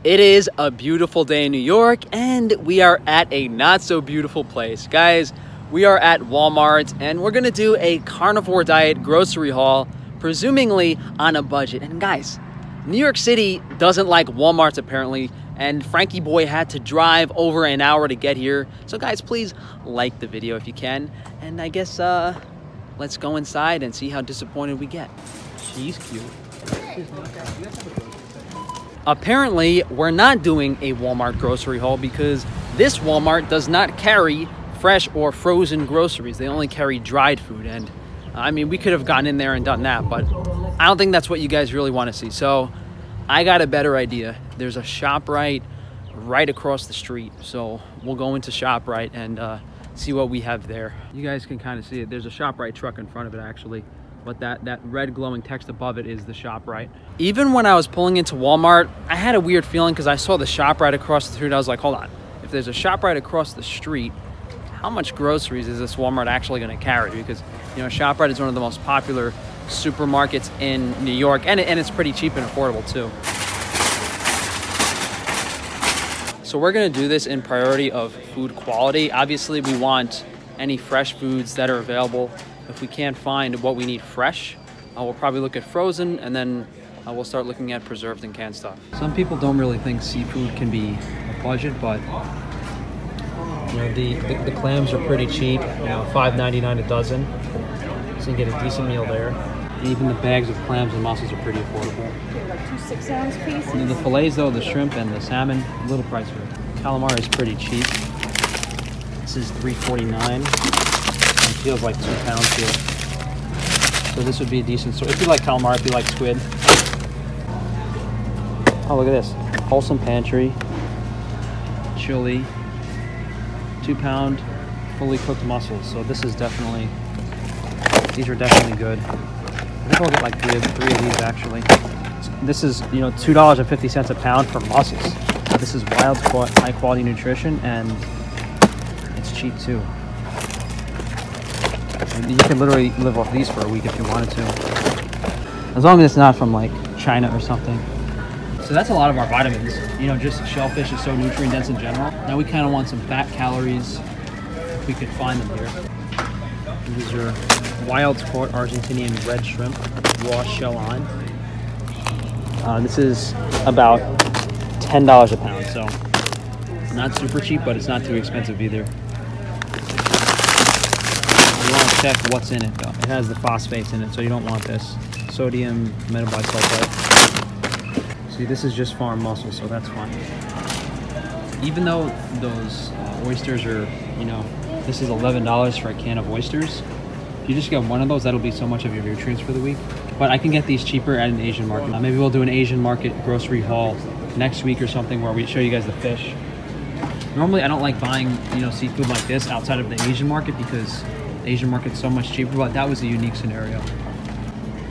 It is a beautiful day in New York, and we are at a not so beautiful place. Guys, we are at Walmart, and we're gonna do a carnivore diet grocery haul, presumably on a budget. And guys, New York City doesn't like Walmarts apparently, and Frankie Boy had to drive over an hour to get here. So guys, please like the video if you can. And I guess, let's go inside and see how disappointed we get. She's cute. Apparently, we're not doing a Walmart grocery haul because this Walmart does not carry fresh or frozen groceries. They only carry dried food. And I mean, we could have gone in there and done that, but I don't think that's what you guys really want to see. So I got a better idea. There's a ShopRite right across the street. So we'll go into ShopRite and see what we have there. You guys can kind of see it. There's a ShopRite truck in front of it actually. But that red glowing text above it is the ShopRite. Even when I was pulling into Walmart, I had a weird feeling because I saw the ShopRite across the street. I was like, hold on, if there's a ShopRite across the street, how much groceries is this Walmart actually going to carry? Because, you know, ShopRite is one of the most popular supermarkets in New York, and it's pretty cheap and affordable too. So we're going to do this in priority of food quality. Obviously, we want any fresh foods that are available. If we can't find what we need fresh, we'll probably look at frozen, and then we'll start looking at preserved and canned stuff. Some people don't really think seafood can be a budget, but you know, the clams are pretty cheap. You know, $5.99 a dozen, so you can get a decent meal there. And even the bags of clams and mussels are pretty affordable. Two 6-ounce pieces. And the fillets, though, the shrimp and the salmon, a little pricier. Calamari is pretty cheap. This is $3.49. Feels like 2 pounds here. So this would be a decent sort. If you like calamari, if you like squid. Oh, look at this. Wholesome Pantry. Chili. 2-pound fully cooked mussels. So this is definitely, these are definitely good. I think I'll get like three of these actually. This is, you know, $2.50 a pound for mussels. This is wild caught, high quality nutrition, and it's cheap too. You can literally live off these for a week if you wanted to, as long as it's not from like China or something. So that's a lot of our vitamins. You know, just shellfish is so nutrient dense in general. Now we kind of want some fat calories if we could find them here. These are wild caught Argentinian red shrimp, raw shell on. This is about $10 a pound, so not super cheap, but it's not too expensive either. Check what's in it though. It has the phosphates in it, so you don't want this. Sodium metabolite sulfate. See, this is just farm mussels, so that's fine. Even though those oysters are, you know, this is $11 for a can of oysters. If you just get one of those, that'll be so much of your nutrients for the week. But I can get these cheaper at an Asian market. Maybe we'll do an Asian market grocery haul next week or something where we show you guys the fish. Normally, I don't like buying, you know, seafood like this outside of the Asian market because Asian market's so much cheaper, but that was a unique scenario.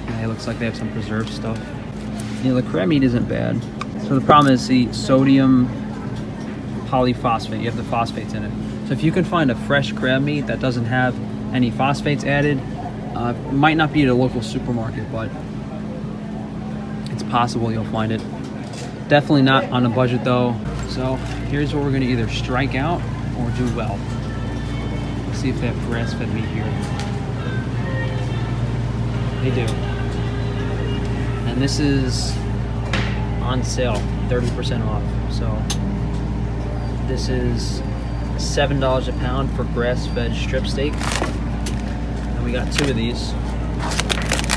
Yeah, it looks like they have some preserved stuff. You know, the crab meat isn't bad. So the problem is the sodium polyphosphate. You have the phosphates in it. So if you can find a fresh crab meat that doesn't have any phosphates added, it might not be at a local supermarket, but it's possible you'll find it. Definitely not on a budget though. So here's where we're gonna either strike out or do well. See if they have grass-fed meat here. They do. And this is on sale, 30% off. So this is $7 a pound for grass-fed strip steak. And we got 2 of these.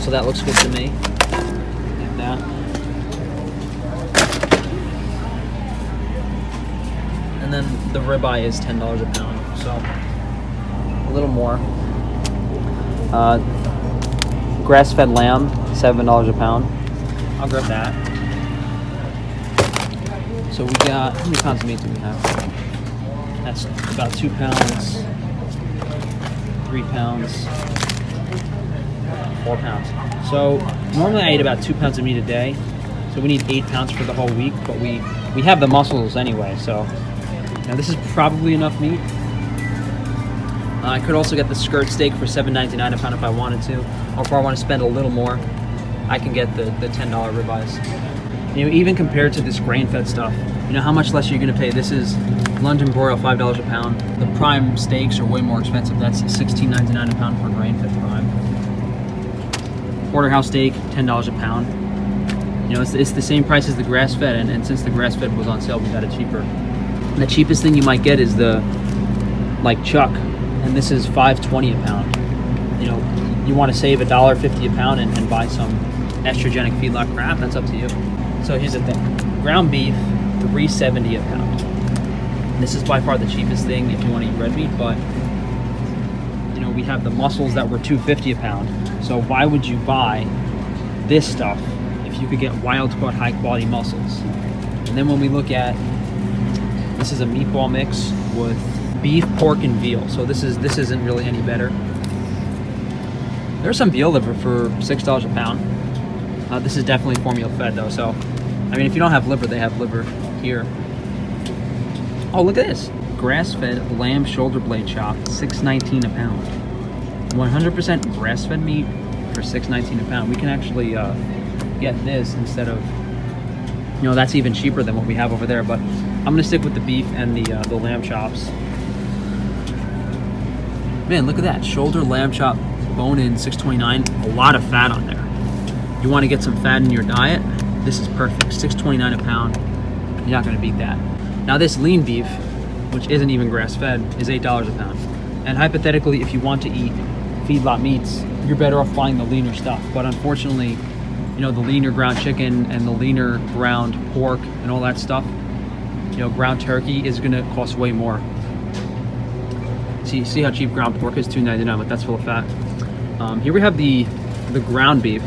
So that looks good to me. Get that. And then the ribeye is $10 a pound. So a little more. Grass-fed lamb, $7 a pound. I'll grab that. So we got, how many pounds of meat do we have? That's about 2 pounds, 3 pounds, 4 pounds. So normally I eat about 2 pounds of meat a day. So we need 8 pounds for the whole week, but we have the mussels anyway. So now this is probably enough meat. I could also get the skirt steak for $7.99 a pound if I wanted to, or if I want to spend a little more, I can get the $10 ribeyes. You know, even compared to this grain-fed stuff, you know, how much less are you gonna pay? This is London broil, $5 a pound. The prime steaks are way more expensive. That's $16.99 a pound for grain-fed prime. Porterhouse steak, $10 a pound. You know, it's the same price as the grass-fed, and since the grass-fed was on sale, we got it cheaper. And the cheapest thing you might get is the, like, chuck, and this is $5.20 a pound. You know, you want to save $1.50 a pound and buy some estrogenic feedlot crap, that's up to you. So here's the thing, ground beef, $3.70 a pound. This is by far the cheapest thing if you want to eat red meat, but you know, we have the mussels that were $2.50 a pound. So why would you buy this stuff if you could get wild caught high quality mussels? And then when we look at, this is a meatball mix with beef, pork, and veal. So this isn't really any better. There's some veal liver for $6 a pound. This is definitely formula fed though, so I mean, if you don't have liver, they have liver here. Oh, look at this. Grass-fed lamb shoulder blade chop, $6.19 a pound. 100% grass-fed meat for $6.19 a pound. We can actually get this instead of, you know, that's even cheaper than what we have over there, but I'm gonna stick with the beef and the lamb chops. Man, look at that. Shoulder lamb chop, bone-in, $6.29. A lot of fat on there. You wanna get some fat in your diet? This is perfect. $6.29 a pound. You're not gonna beat that. Now this lean beef, which isn't even grass-fed, is $8 a pound. And hypothetically, if you want to eat feedlot meats, you're better off buying the leaner stuff. But unfortunately, you know, the leaner ground chicken and the leaner ground pork and all that stuff, you know, ground turkey is gonna cost way more. See how cheap ground pork is? $2.99, but that's full of fat. Here we have the ground beef,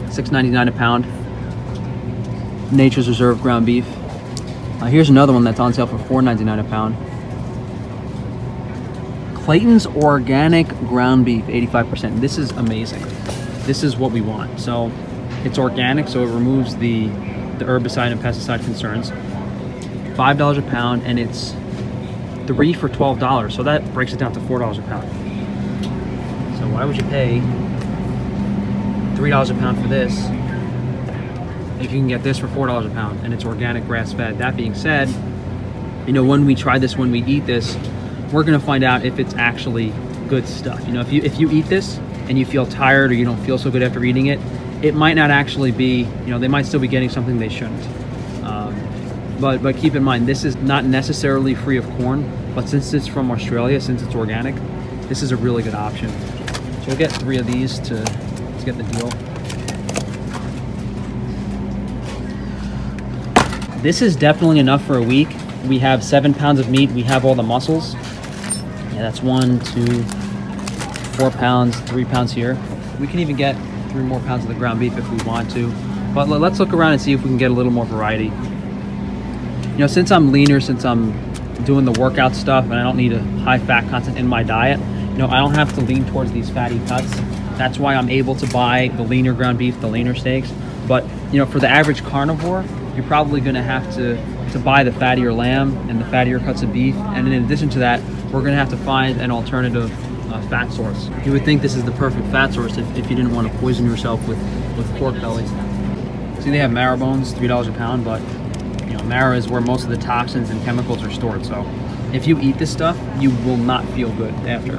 $6.99 a pound. Nature's Reserve ground beef. Here's another one that's on sale for $4.99 a pound. Clayton's Organic ground beef, 85%. This is amazing. This is what we want. So it's organic, so it removes the herbicide and pesticide concerns. $5 a pound, and it's 3 for $12. So that breaks it down to $4 a pound. So why would you pay $3 a pound for this if you can get this for $4 a pound and it's organic grass-fed? That being said, you know, when we try this, when we eat this, we're gonna find out if it's actually good stuff. You know, if you eat this and you feel tired or you don't feel so good after eating it, it might not actually be, you know, they might still be getting something they shouldn't. But keep in mind, this is not necessarily free of corn, but since it's from Australia, since it's organic, this is a really good option. So we'll get 3 of these to get the deal. This is definitely enough for a week. We have 7 pounds of meat. We have all the mussels. Yeah, that's 1, 2, 4 pounds, 3 pounds here. We can even get 3 more pounds of the ground beef if we want to. But let's look around and see if we can get a little more variety. You know, since I'm leaner, since I'm doing the workout stuff and I don't need a high fat content in my diet, you know, I don't have to lean towards these fatty cuts. That's why I'm able to buy the leaner ground beef, the leaner steaks. But, you know, for the average carnivore, you're probably gonna have to buy the fattier lamb and the fattier cuts of beef. And in addition to that, we're gonna have to find an alternative fat source. You would think this is the perfect fat source if you didn't want to poison yourself with pork bellies. See, they have marrow bones, $3 a pound, but you know, marrow is where most of the toxins and chemicals are stored. So if you eat this stuff, you will not feel good after.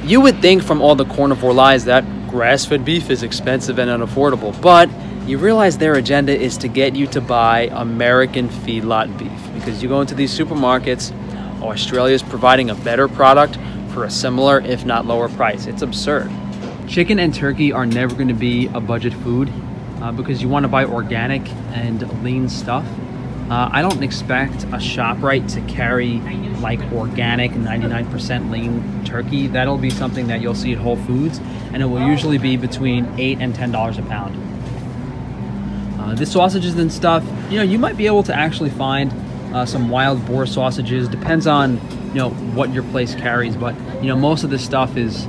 You would think from all the carnivore lies that grass-fed beef is expensive and unaffordable, but you realize their agenda is to get you to buy American feedlot beef, because you go into these supermarkets, Australia is providing a better product for a similar, if not lower price. It's absurd. Chicken and turkey are never going to be a budget food because you want to buy organic and lean stuff. I don't expect a ShopRite to carry like organic 99% lean turkey. That'll be something that you'll see at Whole Foods, and it will usually be between $8 and $10 a pound. The sausages and stuff, you know, you might be able to actually find some wild boar sausages. Depends on, you know, what your place carries, but you know, most of this stuff is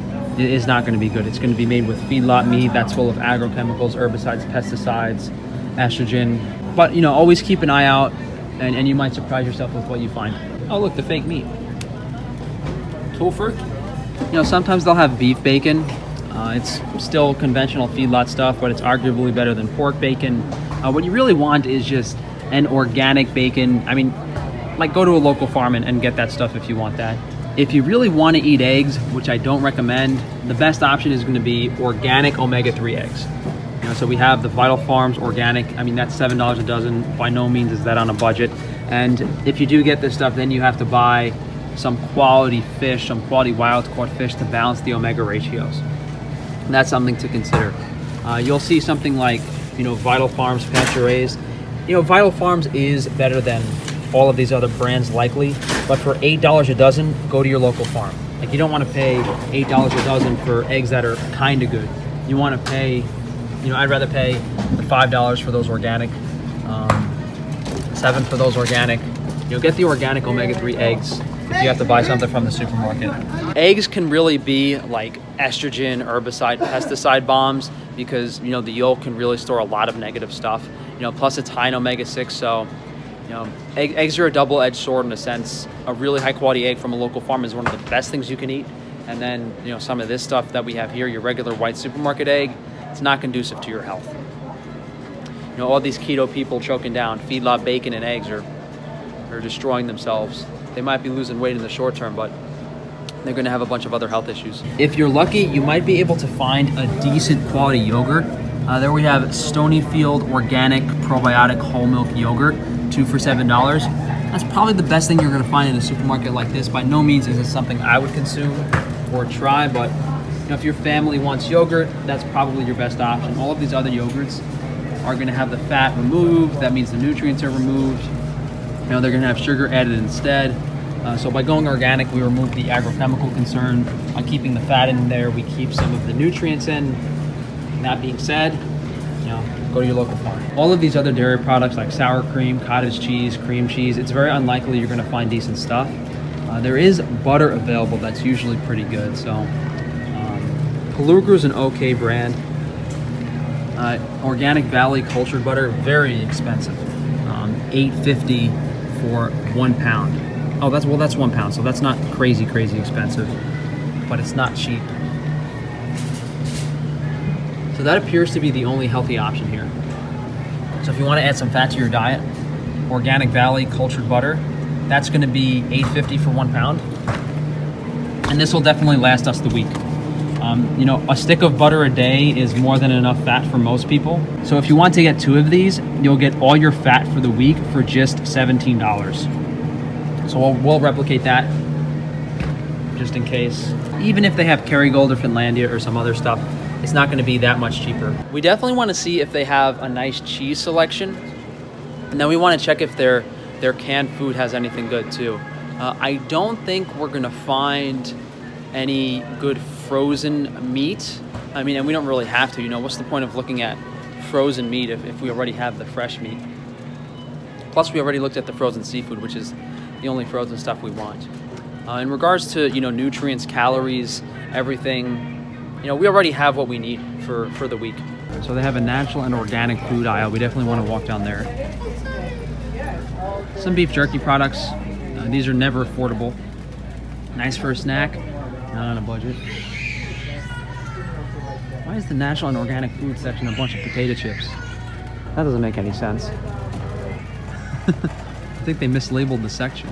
not going to be good. It's going to be made with feedlot meat that's full of agrochemicals, herbicides, pesticides, estrogen. But you know, always keep an eye out, and you might surprise yourself with what you find. Oh look, the fake meat. Tolfert. You know, sometimes they'll have beef bacon. It's still conventional feedlot stuff, but it's arguably better than pork bacon. What you really want is just an organic bacon. I mean, like go to a local farm and get that stuff if you want that. If you really want to eat eggs, which I don't recommend, the best option is going to be organic omega-3 eggs. You know, so we have the Vital Farms organic. I mean, that's $7 a dozen. By no means is that on a budget. And if you do get this stuff, then you have to buy some quality fish, some quality wild-caught fish to balance the omega ratios. And that's something to consider. You'll see something like, you know, Vital Farms pasture raised. You know, Vital Farms is better than all of these other brands likely, but for $8 a dozen, go to your local farm. Like, you don't want to pay $8 a dozen for eggs that are kind of good. You want to pay, you know, I'd rather pay the $5 for those organic, $7 for those organic. You know, get the organic omega-3 eggs if you have to buy something from the supermarket. Eggs can really be like estrogen, herbicide, pesticide bombs because, you know, the yolk can really store a lot of negative stuff. You know, plus it's high in omega-6, so you know, eggs are a double-edged sword in a sense. A really high-quality egg from a local farm is one of the best things you can eat. And then, you know, some of this stuff that we have here, your regular white supermarket egg, it's not conducive to your health. You know, all these keto people choking down feedlot bacon and eggs are destroying themselves. They might be losing weight in the short term, but they're going to have a bunch of other health issues. If you're lucky, you might be able to find a decent quality yogurt. There we have Stonyfield Organic Probiotic Whole Milk Yogurt, 2 for $7. That's probably the best thing you're going to find in a supermarket like this. By no means is it something I would consume or try, but you know, if your family wants yogurt, that's probably your best option. All of these other yogurts are going to have the fat removed. That means the nutrients are removed. You know, they're going to have sugar added instead. So by going organic, we remove the agrochemical concern. By keeping the fat in there, we keep some of the nutrients in. That being said, you know, go to your local farm. All of these other dairy products like sour cream, cottage cheese, cream cheese, it's very unlikely you're going to find decent stuff. There is butter available that's usually pretty good. So Pelugra's an okay brand. Organic Valley cultured butter, very expensive. $8.50 for 1 pound. Oh, that's 1 pound, so that's not crazy expensive, but it's not cheap. So that appears to be the only healthy option here. So if you want to add some fat to your diet, Organic Valley cultured butter, that's going to be $8.50 for 1 pound. And this will definitely last us the week. You know, a stick of butter a day is more than enough fat for most people. So if you want to get 2 of these, you'll get all your fat for the week for just $17. So we'll replicate that just in case. Even if they have Kerrygold or Finlandia or some other stuff, it's not going to be that much cheaper. We definitely want to see if they have a nice cheese selection. And then we want to check if their canned food has anything good too. I don't think we're going to find any good frozen meat. I mean, and we don't really have to, you know, what's the point of looking at frozen meat if we already have the fresh meat? Plus, we already looked at the frozen seafood, which is the only frozen stuff we want. In regards to, you know, nutrients, calories, everything, you know, we already have what we need for the week. So they have a natural and organic food aisle. We definitely want to walk down there. Some beef jerky products. These are never affordable. Nice for a snack, not on a budget. Why is the natural and organic food section a bunch of potato chips? That doesn't make any sense. I think they mislabeled the section.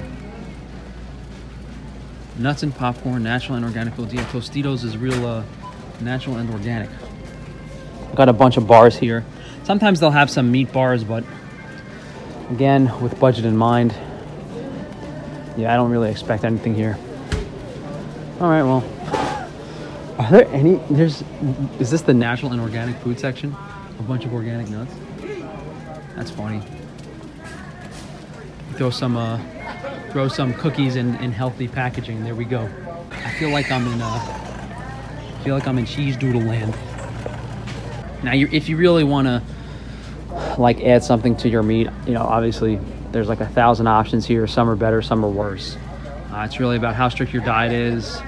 Nuts and popcorn, natural and organic foods. Yeah, Tostitos is real natural and organic. Got a bunch of bars here. Sometimes they'll have some meat bars, but again, with budget in mind, yeah, I don't really expect anything here. All right, well, are there any, is this the natural and organic food section? A bunch of organic nuts? That's funny. Throw some cookies in healthy packaging. There we go. I feel like I'm in cheese doodle land. Now, if you really want to like add something to your meat, you know, obviously there's like 1,000 options here. Some are better, some are worse. It's really about how strict your diet is.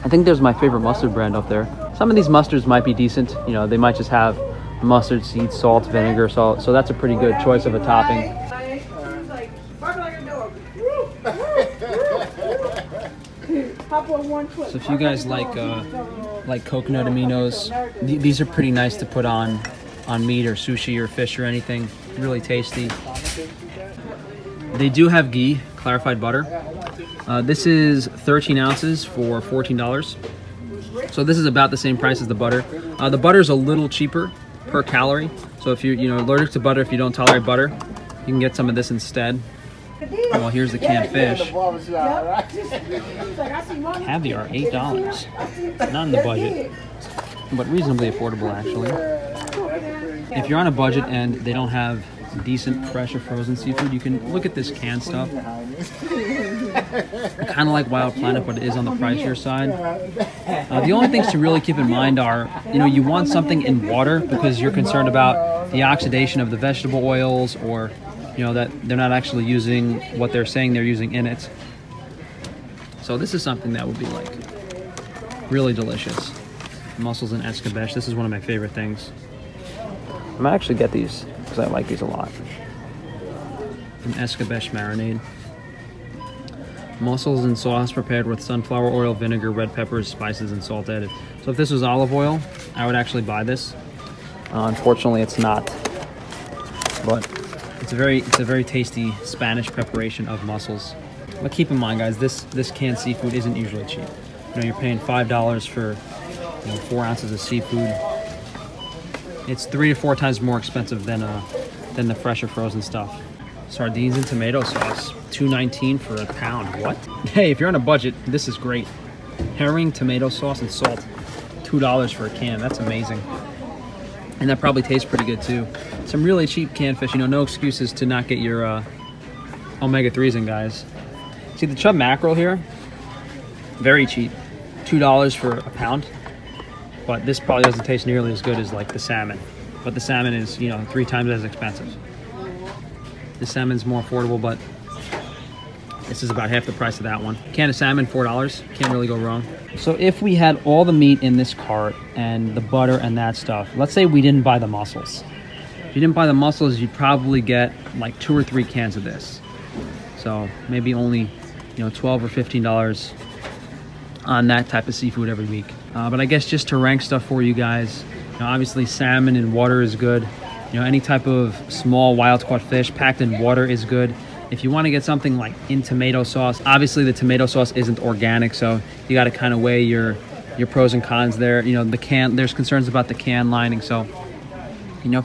I think there's my favorite mustard brand up there. Some of these mustards might be decent. You know, they might just have mustard seeds, salt, vinegar, salt. So that's a pretty good choice of a topping. So if you guys like like coconut aminos. These are pretty nice to put on meat or sushi or fish or anything. Really tasty. They do have ghee, clarified butter. This is 13 ounces for $14. So this is about the same price as the butter. The butter is a little cheaper per calorie. So if you're allergic to butter, if you don't tolerate butter, you can get some of this instead. Well, here's the canned fish. Caviar, $8. Not in the budget, but reasonably affordable actually. If you're on a budget and they don't have decent fresh or frozen seafood, you can look at this canned stuff. Kind of like Wild Planet, but it is on the pricier side. The only things to really keep in mind are, you want something in water because you're concerned about the oxidation of the vegetable oils, or that they're not actually using what they're saying they're using in it. So this is something that would be like really delicious. Mussels and escabeche. This is one of my favorite things. I might actually get these because I like these a lot. An escabeche marinade. Mussels in sauce prepared with sunflower oil, vinegar, red peppers, spices, and salt added. So if this was olive oil, I would actually buy this. Unfortunately, it's not. But it's a very tasty Spanish preparation of mussels. But keep in mind, guys, this canned seafood isn't usually cheap. You're paying $5 for 4 ounces of seafood. It's 3 to 4 times more expensive than the fresh or frozen stuff. Sardines and tomato sauce, $2.19 for a pound. What? Hey, if you're on a budget, this is great. Herring, tomato sauce, and salt, $2 for a can. That's amazing. And that probably tastes pretty good too. Some really cheap canned fish. No excuses to not get your omega-3s in, guys. See the chub mackerel here? Very cheap. $2 for a pound. But this probably doesn't taste nearly as good as like the salmon. But the salmon is, 3 times as expensive. The salmon's more affordable, but this is about half the price of that one. Can of salmon, $4. Can't really go wrong. So if we had all the meat in this cart and the butter and that stuff, let's say we didn't buy the mussels. If you didn't buy the mussels, you'd probably get like 2 or 3 cans of this. So maybe only, $12 or $15 on that type of seafood every week. But I guess just to rank stuff for you guys, obviously salmon in water is good. Any type of small wild-caught fish packed in water is good. If you want to get something like in tomato sauce, obviously the tomato sauce isn't organic, so you got to kind of weigh your pros and cons there. There's concerns about the can lining, so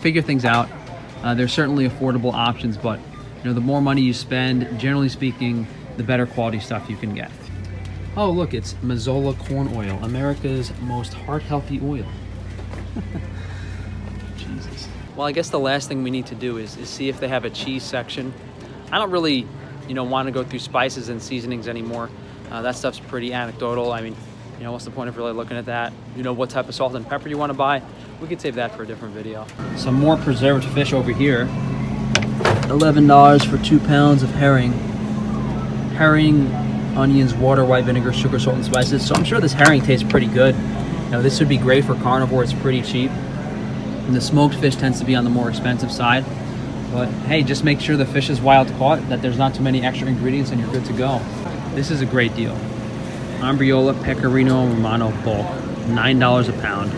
figure things out. There's certainly affordable options, but the more money you spend, generally speaking, the better quality stuff you can get. Oh, look, it's Mazola corn oil, America's most heart-healthy oil. Jesus. Well, I guess the last thing we need to do is see if they have a cheese section. I don't really, want to go through spices and seasonings anymore. That stuff's pretty anecdotal. I mean, what's the point of really looking at that? What type of salt and pepper you want to buy? We could save that for a different video. Some more preserved fish over here. $11 for 2 pounds of herring. Herring, onions, water, white vinegar, sugar, salt, and spices. So I'm sure this herring tastes pretty good. This would be great for carnivore. It's pretty cheap. And the smoked fish tends to be on the more expensive side. But hey, just make sure the fish is wild caught, that there's not too many extra ingredients, and you're good to go. This is a great deal. Ambriola Pecorino Romano bulk, $9 a pound.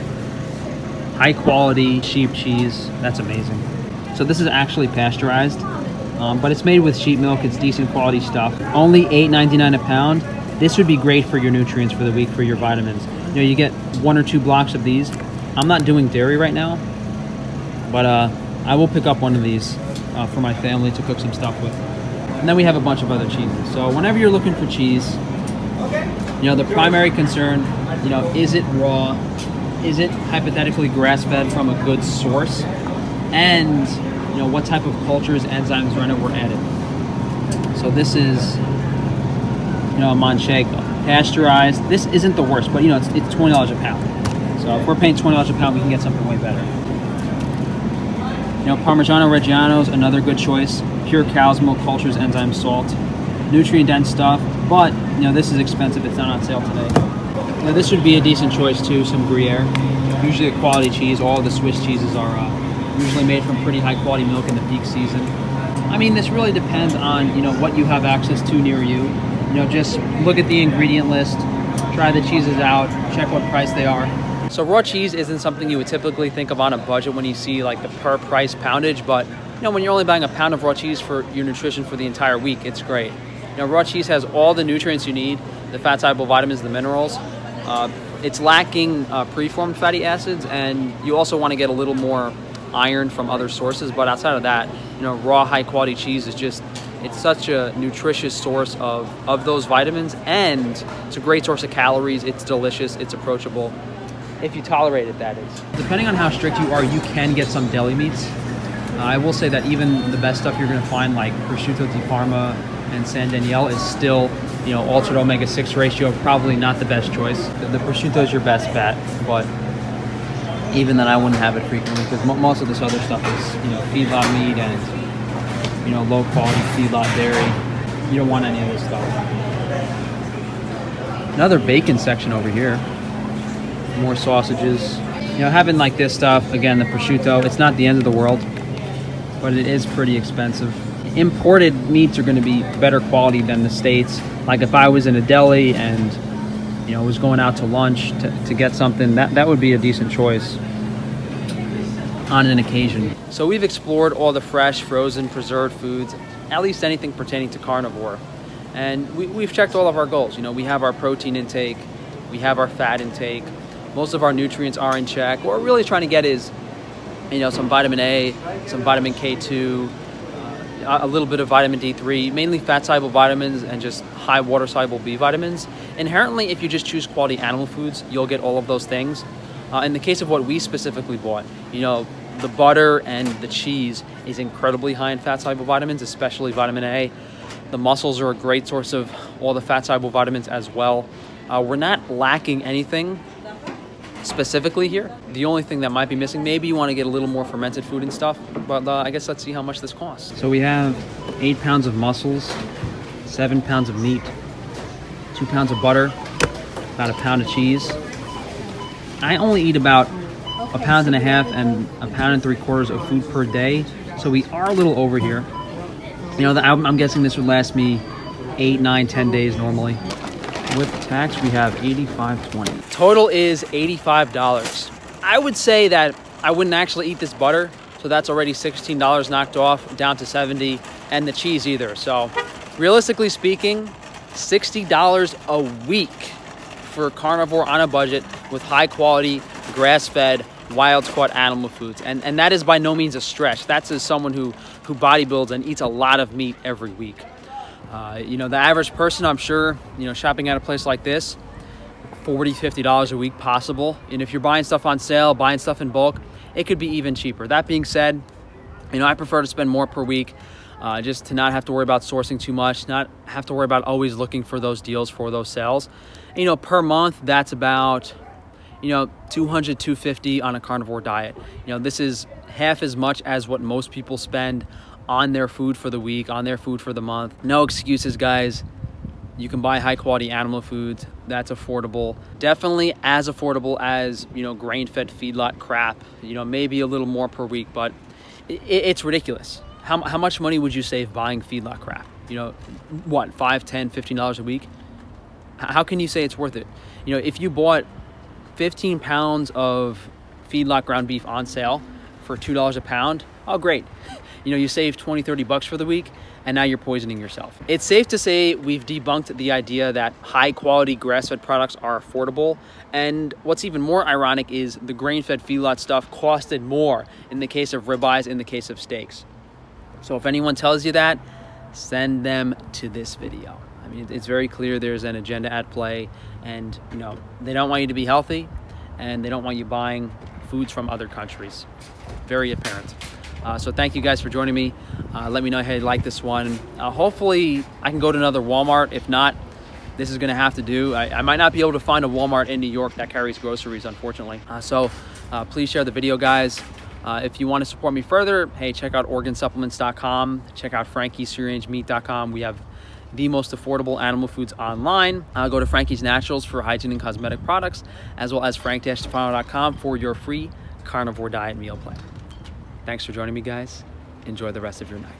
High quality sheep cheese. That's amazing. So this is actually pasteurized, but it's made with sheep milk. It's decent quality stuff. Only $8.99 a pound. This would be great for your nutrients for the week, for your vitamins. You get 1 or 2 blocks of these. I'm not doing dairy right now, but I will pick up one of these for my family to cook some stuff with. And then we have a bunch of other cheeses. So whenever you're looking for cheese, the primary concern, is it raw? Is it hypothetically grass-fed from a good source? And, what type of cultures, enzymes, were added. So this is, a manchego, pasteurized. This isn't the worst, but, it's $20 a pound. So if we're paying $20 a pound, we can get something way better. Parmigiano Reggiano's another good choice. Pure cow's milk, cultures, enzymes, salt. Nutrient-dense stuff, but, this is expensive. It's not on sale today. This would be a decent choice too, some Gruyere. Usually a quality cheese. All of the Swiss cheeses are usually made from pretty high-quality milk in the peak season. I mean, this really depends on, what you have access to near you. Just look at the ingredient list. try the cheeses out, check what price they are. So raw cheese isn't something you would typically think of on a budget when you see like the per price poundage, but you know, when you're only buying a pound of raw cheese for your nutrition for the entire week, it's great. You know, raw cheese has all the nutrients you need, the fat-soluble vitamins, the minerals. It's lacking preformed fatty acids, and you also want to get a little more iron from other sources. But outside of that, you know, raw high-quality cheese is just, it's such a nutritious source of those vitamins, and it's a great source of calories. It's delicious, it's approachable, if you tolerate it, that is. Depending on how strict you are, you can get some deli meats. I will say that even the best stuff you're going to find, like prosciutto di Parma and San Daniele, is still, you know, altered omega-6 ratio, probably not the best choice. The prosciutto is your best bet, but even then I wouldn't have it frequently, because most of this other stuff is, you know, feedlot meat and, you know, low quality feedlot dairy. You don't want any of this stuff. Another bacon section over here. More sausages. You know, having like this stuff, again, the prosciutto, it's not the end of the world, but it is pretty expensive. Imported meats are going to be better quality than the States. Like if I was in a deli and, you know, was going out to lunch to get something, that would be a decent choice on an occasion. So we've explored all the fresh, frozen, preserved foods, at least anything pertaining to carnivore. And we've checked all of our goals. You know, we have our protein intake, we have our fat intake, most of our nutrients are in check. What we're really trying to get is, you know, some vitamin A, some vitamin K2, a little bit of vitamin D3, mainly fat-soluble vitamins and just high water-soluble B vitamins. Inherently, if you just choose quality animal foods, you'll get all of those things. In the case of what we specifically bought, you know, the butter and the cheese is incredibly high in fat-soluble vitamins, especially vitamin A. The mussels are a great source of all the fat-soluble vitamins as well. We're not lacking anything specifically here. The only thing that might be missing, maybe you want to get a little more fermented food and stuff, but I guess let's see how much this costs. So we have 8 pounds of mussels, 7 pounds of meat, 2 pounds of butter, about a pound of cheese. I only eat about 1.5 pounds and 1.75 pounds of food per day, so we are a little over here. You know, I'm guessing this would last me 8, 9, 10 days normally. With tax, we have $85.20. Total is $85. I would say that I wouldn't actually eat this butter, so that's already $16 knocked off, down to $70, and the cheese either. So realistically speaking, $60 a week for carnivore on a budget with high quality, grass-fed, wild-caught animal foods. And that is by no means a stretch. That's as someone who bodybuilds and eats a lot of meat every week. You know, the average person, I'm sure, you know, shopping at a place like this, $40, $50 a week possible. And if you're buying stuff on sale, buying stuff in bulk, it could be even cheaper. That being said, you know, I prefer to spend more per week, just to not have to worry about sourcing too much, not have to worry about always looking for those deals, for those sales. And, you know, per month, that's about, you know, $200, $250 on a carnivore diet. You know, this is half as much as what most people spend on their food for the week, on their food for the month. No excuses, guys. You can buy high quality animal foods. That's affordable. Definitely as affordable as, you know, grain-fed feedlot crap. You know, maybe a little more per week, but it's ridiculous. How much money would you save buying feedlot crap? You know, what, $5, $10, $15 a week? How can you say it's worth it? You know, if you bought 15 pounds of feedlot ground beef on sale for $2 a pound, oh, great. You know, you save 20, 30 bucks for the week, and now you're poisoning yourself. It's safe to say we've debunked the idea that high quality grass-fed products are affordable. And what's even more ironic is the grain-fed feedlot stuff costed more in the case of ribeyes, in the case of steaks. So if anyone tells you that, send them to this video. I mean, it's very clear there's an agenda at play, and, you know, they don't want you to be healthy, and they don't want you buying foods from other countries. Very apparent. So thank you guys for joining me. Let me know how you like this one. Hopefully I can go to another Walmart. If not, this is gonna have to do. I might not be able to find a Walmart in New York that carries groceries, unfortunately. Please share the video, guys. If you want to support me further, hey, check out organsupplements.com. Check out frankiesfreerangemeat.com. We have the most affordable animal foods online. Go to Frankie's Naturals for hygiene and cosmetic products, as well as frank-stefano.com for your free carnivore diet meal plan. Thanks for joining me, guys. Enjoy the rest of your night.